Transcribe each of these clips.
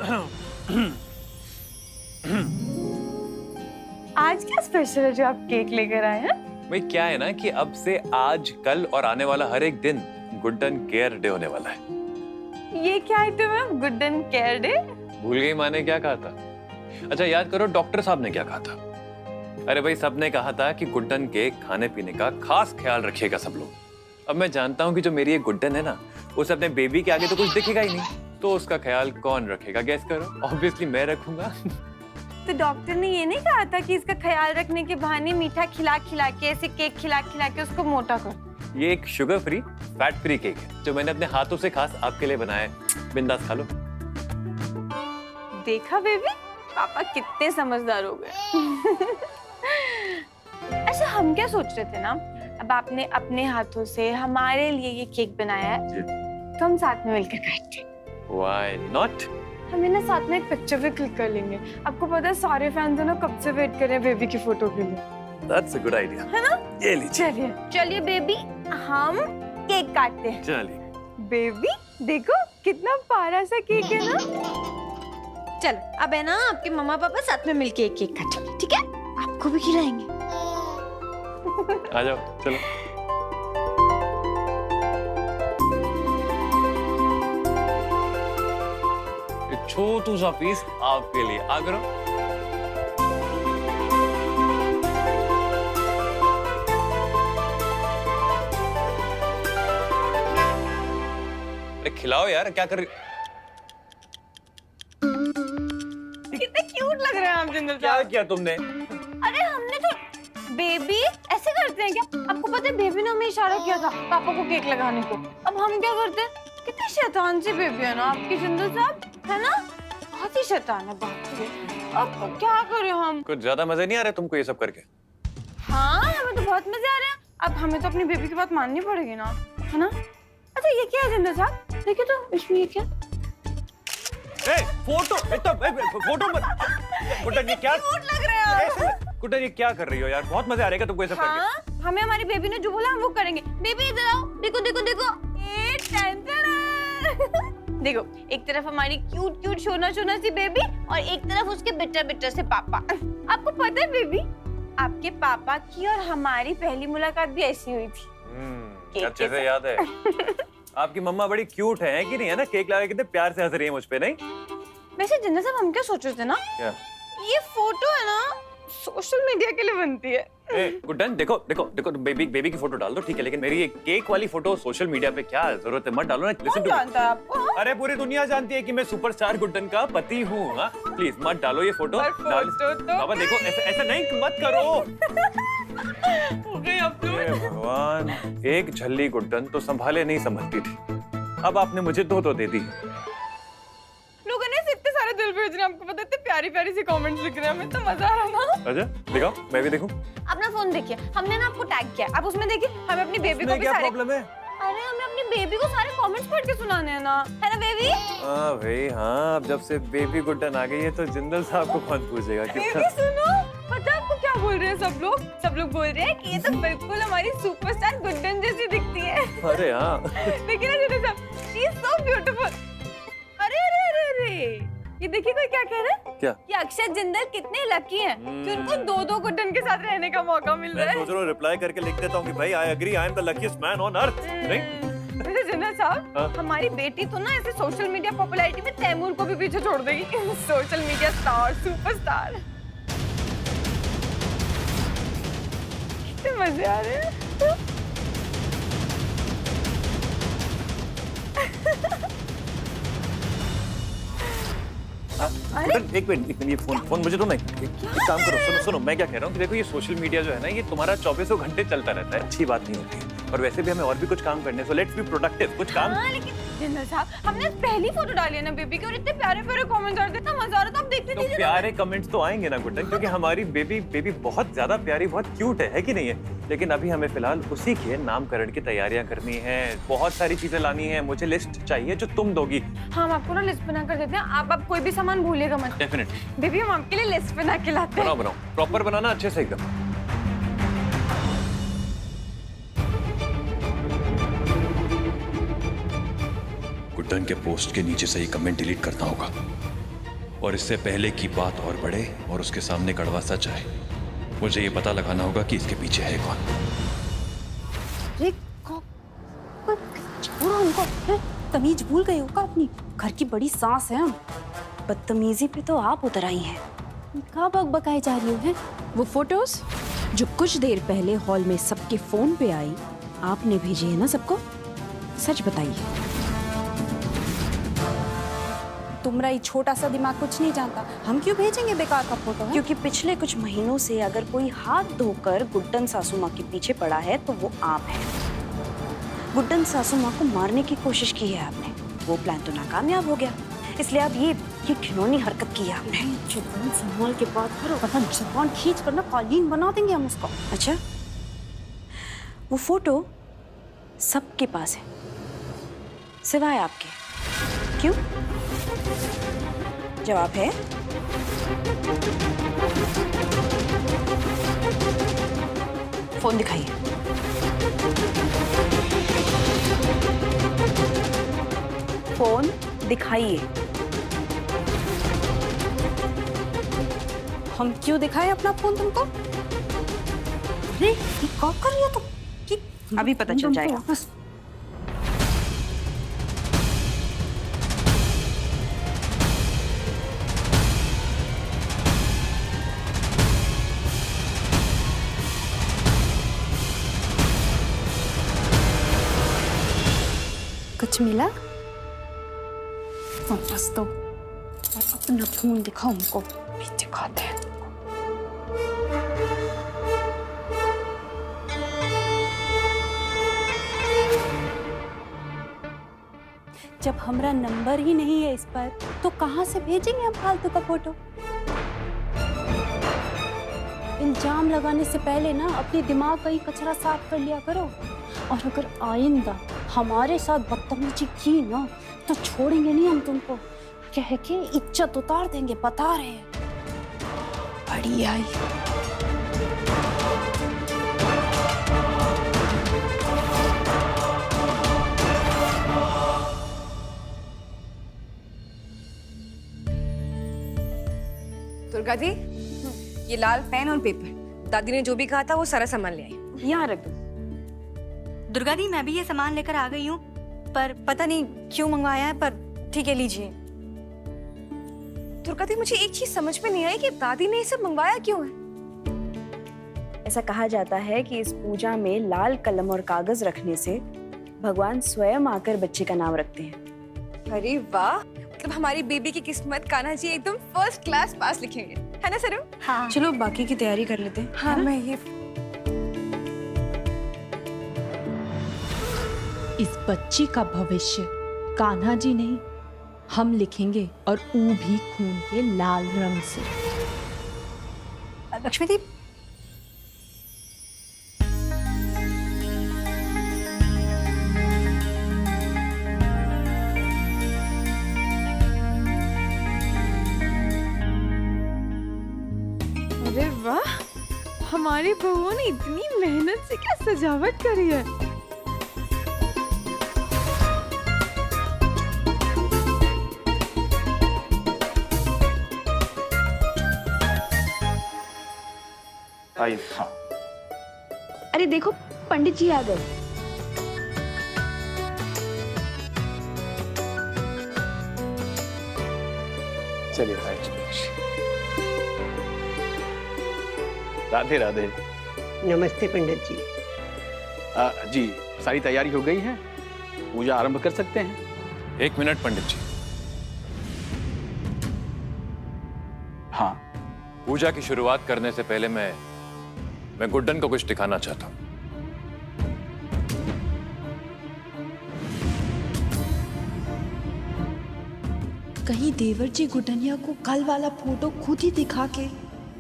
आज क्या स्पेशल है जो आप केक लेकर आए हैं? भाई क्या है ना कि अब से आज, कल और आने वाला हर एक दिन गुड्डन केयर डे होने वाला है। ये क्या आइटम है? Guddan care day? भूल गई माँ ने क्या कहा था? अच्छा याद करो, डॉक्टर साहब ने क्या कहा था? अरे भाई सबने कहा था कि गुड्डन के खाने पीने का खास ख्याल रखिएगा सब लोग। अब मैं जानता हूँ कि जो मेरी ये गुड्डन है ना, उसे अपने बेबी के आगे तो कुछ दिखेगा ही नहीं, तो उसका ख्याल कौन रखेगा? गैस करो। ऑब्वियसली मैं रखूंगा। तो डॉक्टर ने ये नहीं कहा था कि इसका ख्याल रखने के बहाने मीठा खिला खिला के, ऐसे केक खिला खिला के उसको मोटा कर? ये एक sugar free, fat free cake है जो मैंने अपने हाथों से खास आपके लिए बनाया है। बिंदास खा लो। देखा बेबी, पापा कितने समझदार हो गए। अच्छा हम क्या सोच रहे थे ना, अब आपने अपने हाथों से हमारे लिए ये केक बनाया है, तो हम साथ में मिलकर खाएंगे। Why not? हमें ना साथ में एक पिक्चर भी क्लिक कर लेंगे। आपको पता है सारे फैंस ना कब से वेट कर रहे हैं बेबी की फोटो के लिए। That's a good idea. है ना? ये लीजिए। चलिए चलिए बेबी, हम केक काटते हैं। चलिए। बेबी देखो कितना प्यारा सा केक है ना। चलो अब है ना आपके मम्मा पापा साथ में मिलके एक केक काटेंगे, ठीक है? आपको भी खिलाएंगे। आ जाओ, चलो। एक छोटू सा पीस आपके लिए। आ करो। अरे खिलाओ यार, क्या कर रही? कितने क्यूट लग रहे हैं आप जिंदल क्या साहब। किया तुमने? अरे हमने तो बेबी ऐसे करते हैं क्या? आपको पता है बेबी ने हमें इशारा किया था पापा को केक लगाने को। अब हम क्या करते हैं? कितनी शैतान सी बेबी है ना आपकी जिंदल साहब, है ना? बहुत ही शैतान है, बात रे। अब क्या करें हम? कुछ ज्यादा मजे नहीं आ रहे तुमको ये सब करके? हाँ हमें तो बहुत मजे आ रहे हैं। अब हमें तो अपनी बेबी की बात माननी पड़ेगी ना, है ना? अच्छा ये क्या है जिंदल साहब? देखिए तो इसमें ये क्या? फोटो फोटो मत। गुड्डन ये क्या लग रहा है। गुड्डन ये क्या कर रही हो यार? बहुत मजा आ रहेगा तुमको ये सब करके। हाँ हमें हमारी बेबी ने जो बोला हम वो करेंगे। बेबी इधर आओ, देखो देखो देखो। ये देखो, एक तरफ हमारी क्यूट क्यूट शोना शोना सी बेबी और एक तरफ उसके बिटर बिटर से पापा। आपको पता है बेबी, आपके पापा की और हमारी पहली मुलाकात भी ऐसी हुई थी। अच्छे से याद है। आपकी मम्मा बड़ी क्यूट है कि नहीं? है ना? केक लगा के कितने प्यार से हंस रही है मुझ पे, नहीं? वैसे जिंदा साहब हम क्या सोच रहे थे ना, क्या? ये फोटो है ना सोशल मीडिया के लिए बनती है। गुड्डन देखो देखो देखो, बेबी की फोटो डाल दो ठीक है, लेकिन मेरी ये केक वाली फोटो सोशल मीडिया पे क्या जरूरत है? मत डालो ना। कौन जानता है आपको? हाँ? अरे पूरी दुनिया जानती है कि मैं सुपरस्टार गुड्डन का पति हूँ। हाँ प्लीज मत डालो ये फोटो। बाबा देखो ऐसा नहीं, मत करो। हो गई अब तो। भगवान, एक झल्ली गुड्डन तो संभाले नहीं संभलती थी, अब आपने मुझे दो दे दी। लोगों ने इतने सारे दिल भेज रहे हैं, आपको पता है? इतने प्यारी प्यारी सी कमेंट्स लिख रहे हैं, हमें तो मजा आ रहा है ना। अच्छा दिखाओ, मैं भी देखूं। अपना फोन देखिए, हमने ना आपको टैग किया, आप उसमें देखिए। हमें अपनी बेबी को भी क्या सारे, प्रॉब्लम है? अरे हमें अपनी बेबी को सारे कमेंट्स पढ़ के सुनाने हैं ना, है ना बेबी? हाँ भाई हाँ, अब जब से बेबी गुड्डन आ गई है तो जिंदल साहब को कौन पूछेगा बेबी कितना। सुनो, पता है आपको क्या बोल रहे हैं सब लोग? सब लोग बोल रहे हैं कि ये तो बिल्कुल हमारी सुपरस्टार गुड्डन जैसी दिखती है। अरे हाँ। देखिए ना जिंदल साहब, शी इज सो ब्यूटीफुल। अरे अरे अरे अरे, ये देखिए कोई क्या कह रहा है? क्या? कि अक्षय जिंदल कितने लकी हैं कि उनको दो गुड्डन के साथ रहने का मौका मिल रहा मैं है। सोच रहा हूँ रिप्लाई करके लिख देता हूँ कि भाई I agree, I am the luckiest man on earth. नहीं? वैसे जिंदल साहब, हाँ? हमारी बेटी तो ना ऐसे सोशल मीडिया पॉपुलैरिटी में तैमूर को भी पीछे छोड़ देगी। Social media star, superstar. कितने मजे आ रहे हैं। एक मिनट ये फोन मुझे दो ना। एक काम करो, सुनो मैं क्या कह रहा हूँ कि देखो ये सोशल मीडिया जो है ना, ये तुम्हारा 24 घंटे चलता रहता है, अच्छी बात नहीं होती। और वैसे भी हमें और भी कुछ काम करने, सो लेट्स बी प्रोडक्टिव। कुछ काम। हाँ, लेकिन जिंदल साहब हमने पहली फोटो डाली है ना बेबी की, और इतने प्यारे प्यारे कमेंट्स आ रहे थे, इतना मजा आ रहा था। आप देखते तो दीजिए। प्यारे कमेंट्स तो आएंगे ना गुड्डन, क्योंकि हमारी बेबी बहुत ज्यादा प्यारी, बहुत क्यूट है कि नहीं है? लेकिन अभी हमें फिलहाल उसी के नामकरण की तैयारियां करनी है, बहुत सारी चीजें लानी है। मुझे लिस्ट चाहिए जो तुम दोगी। हाँ, हम आपको ना लिस्ट बना कर देते हैं, आप कोई भी सामान भूलिएगा मत। डेफिनेटली। बेबी हम आपके लिए लिस्ट बना के लाते हैं। बनाओ प्रॉपर बनाना, अच्छे से एकदम। गुड्डन के पोस्ट के नीचे से ही कमेंट डिलीट करना होगा, और इससे पहले की बात और बढ़े और उसके सामने कड़वा सच आए, मुझे ये पता लगाना होगा कि इसके पीछे है कौन। छोड़ो उनको, तमीज भूल गए हो का अपनी? घर की बड़ी सास है हम। बदतमीजी पे तो आप उतर आई हैं। कहाँ बकबकाई जा रही हो है? वो फोटोज जो कुछ देर पहले हॉल में सबके फोन पे आई, आपने भेजी है ना सबको? सच बताइए। तुम्हारा ये छोटा सा दिमाग कुछ नहीं जानता। हम क्यों भेजेंगे बेकार का फोटो? क्योंकि पिछले कुछ महीनों से अगर कोई हाथ धोकर गुड्डन सासू माँ के पीछे पड़ा है तो वो आप हैं। गुड्डन सासू माँ को मारने की कोशिश की है आपने, वो प्लान तो नाकामयाब हो गया, इसलिए अब ये घिनौनी हरकत की है आपने। जुबान संभाल के बात करो, वरना जुबान खींच कर ना कालीन बना देंगे हम उसको। अच्छा, वो फोटो सबके पास है सिवाय आपके। क्यों? जवाब है? फोन दिखाइए। फोन दिखाइए। हम क्यों दिखाएं अपना फोन तुमको? अरे ये क्या कर रही हो तुम? अभी पता चल जाएगा। कुछ मिला? वापस तो अपना फोन दिखाओ हमको। भी दिखाते हैं। जब हमारा नंबर ही नहीं है इस पर, तो कहाँ से भेजेंगे हम फालतू का फोटो? इल्जाम लगाने से पहले ना अपने दिमाग का ही कचरा साफ कर लिया करो। और अगर आइंदा हमारे साथ बदतमीजी की ना तो छोड़ेंगे नहीं हम तुमको, कह के इज्जत उतार देंगे, बता रहे हैं। बड़ी आई। दुर्गा दी, ये लाल पेन और पेपर, दादी ने जो भी कहा था वो सारा सामान ले आई। यहाँ रख दो। दुर्गा दी, मैं भी ये सामान लेकर आ गई हूँ, पर पता नहीं क्यों मंगवाया है, पर ठीक है लीजिए। दुर्गा दी, मुझे एक चीज समझ में नहीं आई कि दादी ने ये सब मंगवाया क्यों है। ऐसा कहा जाता है कि इस पूजा में लाल कलम और कागज रखने से भगवान स्वयं आकर बच्चे का नाम रखते हैं। अरे वाह, मतलब हमारी बेबी की किस्मत कान्हा जी एकदम फर्स्ट क्लास पास लिखेंगे, है ना सरू? हाँ। चलो बाकी की तैयारी कर लेते हैं। हाँ, मैं ये इस बच्ची का भविष्य कान्हा जी नहीं, हम लिखेंगे, और ऊ भी खून के लाल रंग से। लक्ष्मी दी, अरे वाह, हमारी बहू ने इतनी मेहनत से क्या सजावट करी है। आइए। हाँ, अरे देखो पंडित जी आ गए। चलिए आइए। राधे राधे। नमस्ते पंडित जी। जी, सारी तैयारी हो गई है, पूजा आरंभ कर सकते हैं। 1 मिनट पंडित जी। हाँ। पूजा की शुरुआत करने से पहले मैं गुड्डन को कुछ दिखाना चाहता हूँ। कहीं देवर जी गुडनिया को कल वाला फोटो खुद ही दिखा के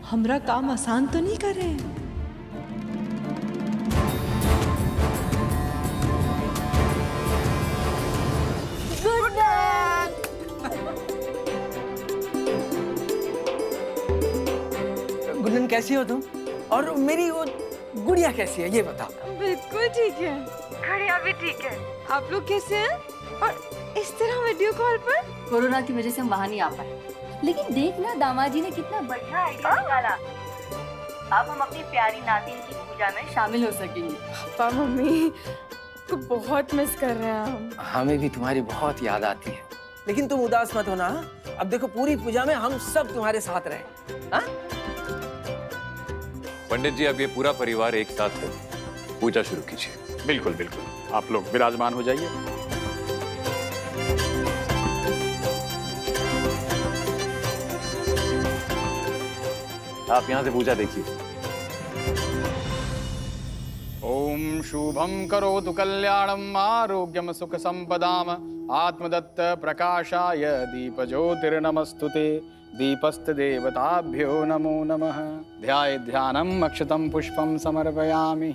हमरा काम आसान तो नहीं कर रहे हैं? गुडन कैसी हो तुम? और मेरी वो गुड़िया कैसी है ये बताओ। बिल्कुल ठीक है, घड़िया भी ठीक है। आप लोग कैसे हैं? और इस तरह वीडियो कॉल पर? कोरोना की वजह से हम वहाँ नहीं आ पाए, लेकिन देख ना दामाद जी ने कितना बढ़िया आइडिया निकाला। अब हम अपनी प्यारी नातिन की पूजा में शामिल हो सकेंगे। पापा मम्मी तो बहुत मिस कर रहे हैं हम। हमें भी तुम्हारी बहुत याद आती है, लेकिन तुम उदास मत होना। हाँ? अब देखो पूरी पूजा में हम सब तुम्हारे साथ रहे। हाँ? पंडित जी, अब ये पूरा परिवार एक साथ है, पूजा शुरू कीजिए। बिल्कुल बिल्कुल, आप लोग विराजमान हो जाइए। आप यहाँ से पूजा देखिए। ओम शुभम करोतु कल्याणम आरोग्यम सुख संपदाम आत्मदत्त प्रकाशाय दीप ज्योतिर्नमस्तुते दीपस्त देवताभ्यो नमो नमः। ध्याये ध्यानम अक्षतम पुष्पम समर्पयामि।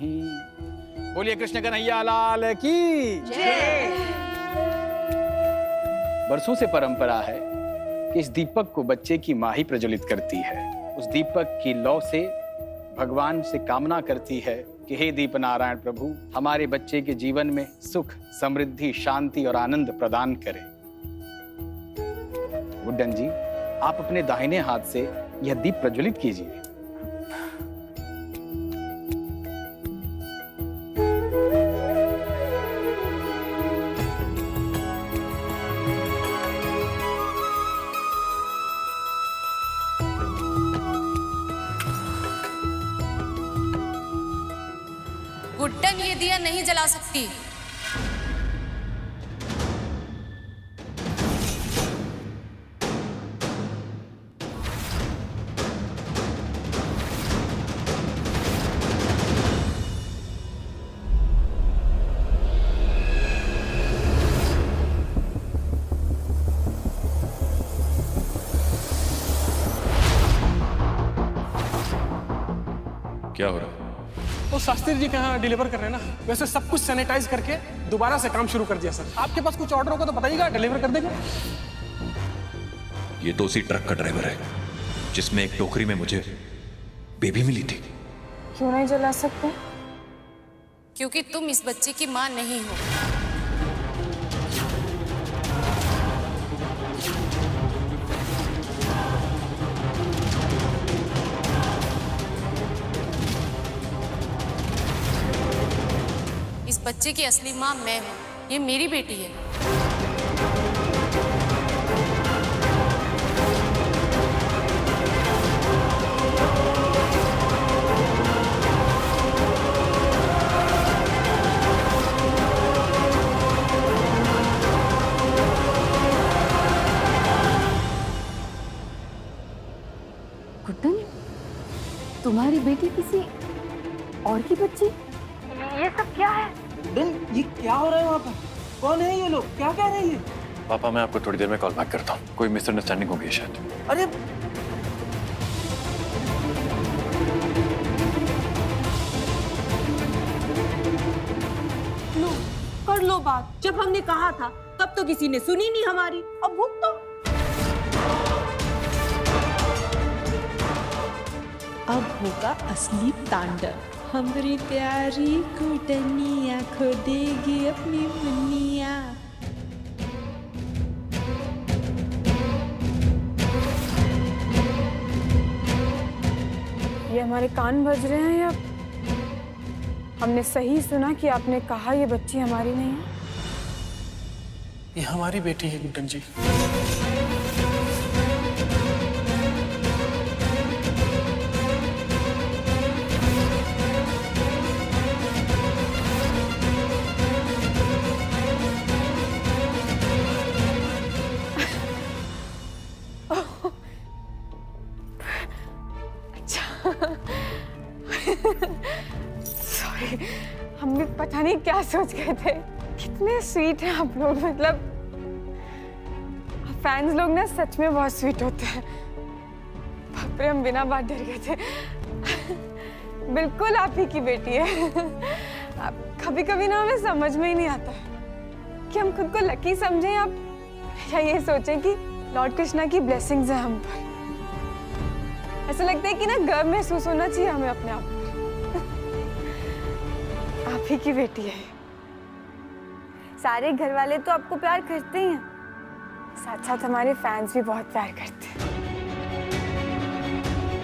बोलिए कृष्ण कन्हैया लाल की जय। वर्षों से परंपरा है कि इस दीपक को बच्चे की माँ ही प्रज्वलित करती है। उस दीपक की लौ से भगवान से कामना करती है कि हे दीप नारायण प्रभु, हमारे बच्चे के जीवन में सुख, समृद्धि, शांति और आनंद प्रदान करें। गुड्डन जी, आप अपने दाहिने हाथ से यह दीप प्रज्वलित कीजिए। गुड्डन ये दिया नहीं जला सकती। क्या हो रहा है? तो शास्त्री जी कहाँ डिलीवर कर रहे हैं ना, वैसे सब कुछ सैनिटाइज करके दोबारा से काम शुरू कर दिया सर। आपके पास कुछ ऑर्डर होगा तो बताइएगा, डिलीवर कर देंगे। ये तो उसी ट्रक का ड्राइवर है जिसमें एक टोकरी में मुझे बेबी मिली थी। क्यों नहीं जला सकते? क्योंकि तुम इस बच्चे की माँ नहीं हो। इस बच्चे की असली माँ मैं हूँ। ये मेरी बेटी है। गुड्डन, तुम्हारी बेटी किसी और की बच्ची? ये सब क्या है? ये क्या हो रहा है वहाँ पर? कौन है ये लोग? क्या कह रहे हैं? पापा, मैं आपको थोड़ी देर में कॉल बैक करता हूँ। कोई मिसअंडरस्टैंडिंग हो गई शायद। अरे लो, कर लो बात। जब हमने कहा था तब तो किसी ने सुनी नहीं हमारी। अब भुगतो। अब होगा असली तांडव। हमारी प्यारी गुडनिया खो देगी अपनी मुनिया। ये हमारे कान बज रहे हैं या हमने सही सुना कि आपने कहा ये बच्ची हमारी नहीं है? ये हमारी बेटी है गुड्डन जी। सॉरी, हम भी पता नहीं क्या सोच गए थे। कितने स्वीट हैं आप लोग, मतलब फैंस लोग ना सच में बहुत स्वीट होते हैं। बाप रे, हम बिना बात डर गए थे। बिल्कुल आप ही की बेटी है। अब कभी कभी ना हमें समझ में ही नहीं आता कि हम खुद को लकी समझें या ये सोचें कि लॉर्ड कृष्णा की ब्लेसिंग्स हैं हम पर। ऐसा लगता है कि ना गर्व महसूस होना चाहिए हमें अपने आप पर। आप ही की बेटी है। सारे घर वाले तो आपको प्यार करते ही हैं, साथ साथ हमारे फैंस भी बहुत प्यार करते हैं।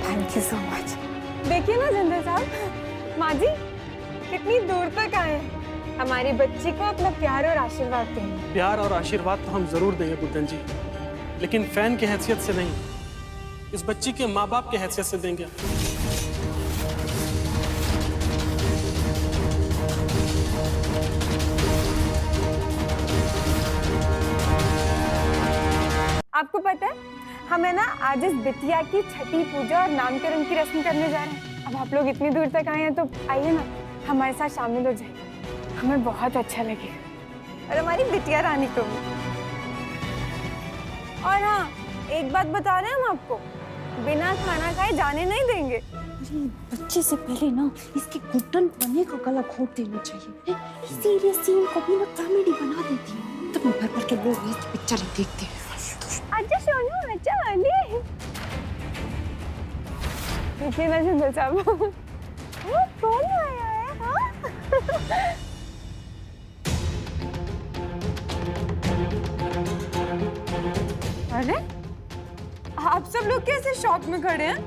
Thank you so much. देखिए ना जिंदल साहब, माँ जी कितनी दूर तक आए हैं। हमारी बच्ची को अपना प्यार और आशीर्वाद देंगे। प्यार और आशीर्वाद तो हम जरूर देंगे गुड्डन जी, लेकिन फैन की हैसियत से नहीं, इस बच्ची के माँ बाप की हैसियत से देंगे। आपको पता है हमें ना आज इस बिटिया की छठी पूजा और नामकरण की रस्म करने जा रहे हैं। अब आप लोग इतनी दूर तक आए हैं तो आइए ना हमारे साथ शामिल हो जाइए, हमें बहुत अच्छा लगेगा और हमारी बिटिया रानी को भी। और हाँ, एक बात बता रहे हैं हम आपको, बिना खाना खाए जाने नहीं देंगे। अरे बच्चे से पहले ना इसके गुड्डन बनने का गला घोट देना चाहिए। सीरियस सीन को भी ना कॉमेडी बना देती है, तब भर भर के लोग ये पिक्चर देखते हैं। अच्छा सोनू, अच्छा अली, देखिए ना जिंदल साहब, वो कौन आया है? हाँ? अरे आप सब लोग कैसे शॉक में खड़े हैं?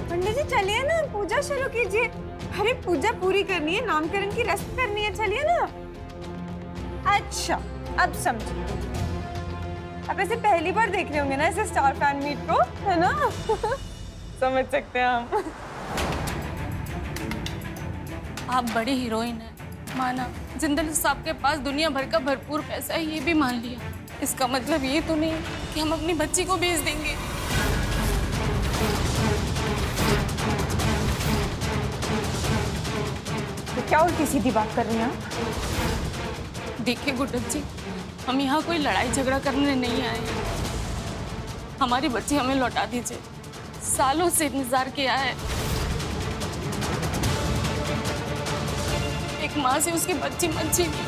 पंडित जी चलिए ना, पूजा शुरू कीजिए। अरे पूजा पूरी करनी है, नामकरण की रस्म करनी है, चलिए ना। अच्छा अब समझे, अब ऐसे पहली बार देख रहे होंगे ना ऐसे स्टार फैन मीट को, है ना? समझ सकते हैं हम। आप बड़ी हीरोइन हैं, माना। जिंदल साहब के पास दुनिया भर का भरपूर पैसा है, ये भी मान लिया। इसका मतलब ये तो नहीं कि हम अपनी बच्ची को बेच देंगे। तो क्या उल्टी सीधी बात कर रही हैं आप? देखिए गुड्डन जी, हम यहाँ कोई लड़ाई झगड़ा करने नहीं आए हैं। हमारी बच्ची हमें लौटा दीजिए, सालों से इंतजार किया है। एक माँ से उसकी बच्ची मर छीनी।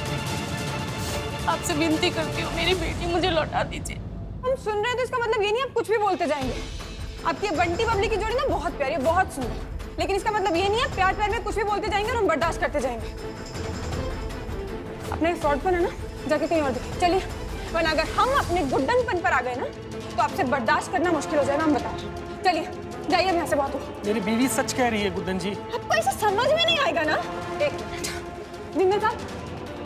आपसे विनती करती हूँ, मेरी बेटी मुझे लौटा दीजिए। हम सुन रहे हैं तो इसका मतलब ये नहीं आप कुछ भी बोलते जाएंगे। आपकी बंटी बबली की जोड़ी ना बहुत प्यारी है, बहुत सुंदर, लेकिन इसका मतलब ये नहीं है प्यार प्यार में कुछ भी बोलते जाएंगे और हम बर्दाश्त करते जाएंगे। अपने फ्रॉडपन है ना, जाके कहीं और देखिए, चलिए। वरना अगर हम अपने गुड्डनपन पर आ गए ना तो आपसे बर्दाश्त करना मुश्किल हो जाएगा, हम बता रहे हैं। चलिए जाइए, अब यहाँ से बात हो। मेरी बीवी सच कह रही है गुड्डन जी। आपको ऐसा समझ में नहीं आएगा ना। एक मिनट जिंदल साहब,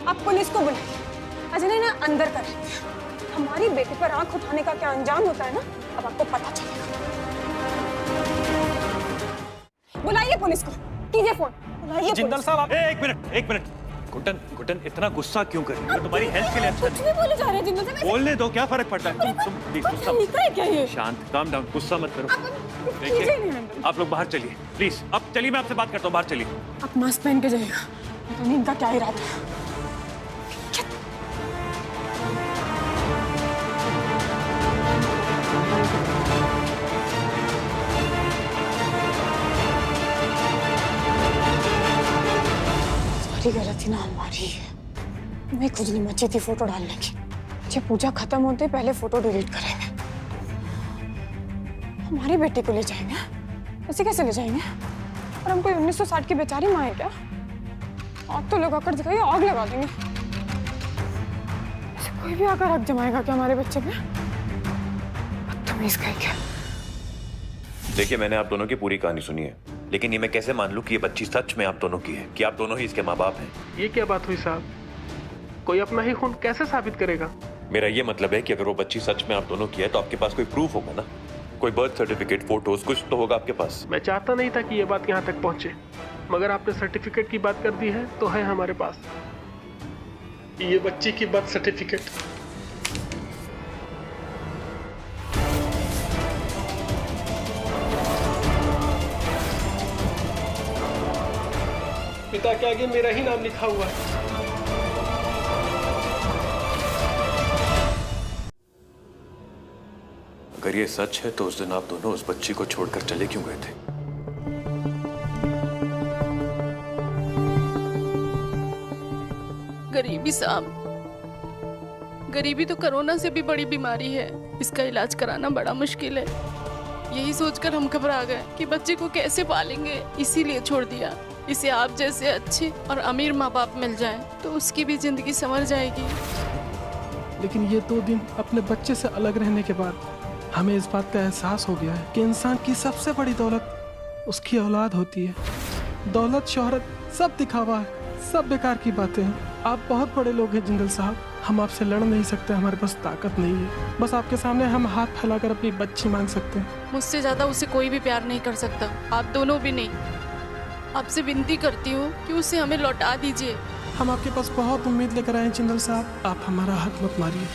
आप पुलिस को बुलाइए, अजय ना अंदर कर रहे हैं। हमारी बेटी पर आंख उठाने का क्या अंजाम होता है ना, अब आपको पता चलेगा। बुलाइए पुलिस को, कीजिए फोन, बुलाइए जिंदल साहब। एक मिनट गुड्डन इतना गुस्सा क्यों कर रही है? तुम्हारी हेल्थ के लिए अच्छा कुछ भी बोले जा रहे हैं जिंदल साहब। बोलने दो, क्या फर्क पड़ता है? तुम प्लीज गुस्सा है क्या ये? शांत, काम डाउन, गुस्सा मत करो। देखिए आप लोग बाहर चलिए प्लीज। अब चलिए, मैं आपसे बात करता हूँ, बाहर चलिए। आप मास्क पहन के जाइएगा, तो नहीं इनका क्या इरादा है। गलती ना हमारी है, मैं खुद नहीं मची थी फोटो डालने की। जब पूजा खत्म होते पहले फोटो डिलीट करेंगे। हमारी बेटी को ले जाएंगे, ऐसे कैसे ले जाएंगे? और हम कोई 1960 की बेचारी माँ है क्या? आग तो लगाकर दिखाइए, आग लगा देंगे। ऐसे कोई भी आकर आग जमाएगा क्या हमारे बच्चे पे? बदतमीज कहीं क्या। देखिए, मैंने आप दोनों की पूरी कहानी सुनी है, लेकिन ये मैं कैसे मान लूं कि ये बच्ची सच में आप दोनों की है, कि आप दोनों ही इसके माँ बाप हैं? ये क्या बात हुई साहब? कोई अपना ही खून कैसे साबित करेगा? मेरा ये मतलब है कि अगर वो बच्ची सच में आप दोनों की है तो आपके पास कोई प्रूफ होगा ना, कोई बर्थ सर्टिफिकेट, फोटोज, कुछ तो होगा आपके पास। मैं चाहता नहीं था कि ये बात यहाँ तक पहुंचे, मगर आपने सर्टिफिकेट की बात कर दी है तो है हमारे पास ये बच्ची की बर्थ सर्टिफिकेट। पिता के आगे मेरा ही नाम लिखा हुआ है। अगर ये सच है तो उस दिन आप दोनों उस बच्ची को छोड़कर चले क्यों गए थे? गरीबी साहब, गरीबी तो कोरोना से भी बड़ी बीमारी है, इसका इलाज कराना बड़ा मुश्किल है। यही सोचकर हम घबरा गए कि बच्चे को कैसे पालेंगे, इसीलिए छोड़ दिया। इसे आप जैसे अच्छे और अमीर माँ बाप मिल जाएं तो उसकी भी जिंदगी संवर जाएगी। लेकिन ये 2 दिन अपने बच्चे से अलग रहने के बाद हमें इस बात का एहसास हो गया है कि इंसान की सबसे बड़ी दौलत उसकी औलाद होती है। दौलत, शोहरत सब दिखावा है, सब बेकार की बातें हैं। आप बहुत बड़े लोग हैं जिंदल साहब, हम आपसे लड़ नहीं सकते, हमारे पास ताकत नहीं है। बस आपके सामने हम हाथ फैलाकर अपनी बच्ची मांग सकते हैं। मुझसे ज्यादा उसे कोई भी प्यार नहीं कर सकता, आप दोनों भी नहीं। आपसे विनती करती हूँ कि उसे हमें लौटा दीजिए। हम आपके पास बहुत उम्मीद लेकर आए हैं जिंदल साहब, आप हमारा हाथ मत मारिए।